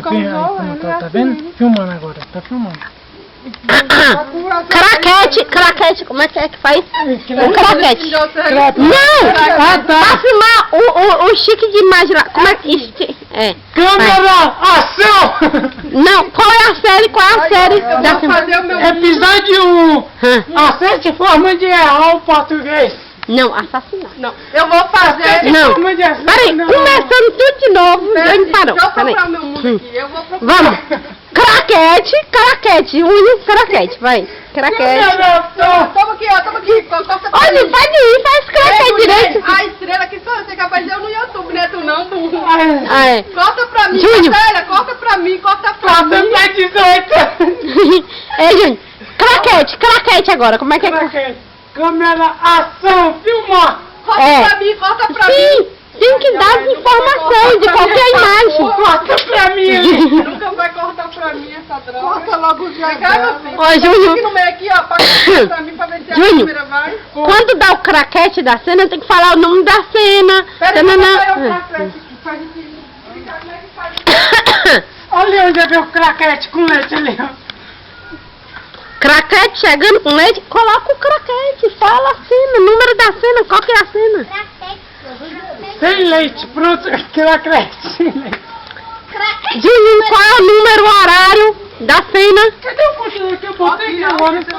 Tá vendo? Filmando agora, tá filmando. Craquete, como é que faz? O craquete. Não! Pra filmar o chique de imagem lá. Como é que... Câmera, ação! Não, qual é a série? Eu vou fazer o meu episódio 1. Acerte forma de errar o português. Não, assassinar. Não, eu vou fazer forma de assassinar. Peraí, começando tudo de novo. Ele parou. Deixa eu procurar meu mundo aqui. Eu vou procurar. Vamos. Craquete. Craquete, vai. Craquete. Toma aqui, ó. Olha, faz craquete direito. A estrela que só você capaz de eu no YouTube, né? Tu não, burro. Corta pra mim, Júnior. corta pra mim. Corta pra 18. Ei, Júnior. Craquete agora. Como é que é? Câmera, ação, filmar. Corta pra mim. Tem que dar as informações de qualquer imagem. Corta pra mim. Nunca vai cortar pra mim essa droga. Corta logo já. Ó, Júnior. No meio aqui, ó, pra cortar pra mim, pra ver se a câmera vai. Quando dá o craquete da cena, tem que falar o nome da cena. Olha onde é meu craquete com leite ali, ó. Craquete chegando com leite, coloca o craquete, fala a cena, número da cena, qual que é a cena? Sem leite, pronto, craquete sem leite. Júnior, qual é o número, o horário da cena? Cadê o cochilo que eu botei aqui agora?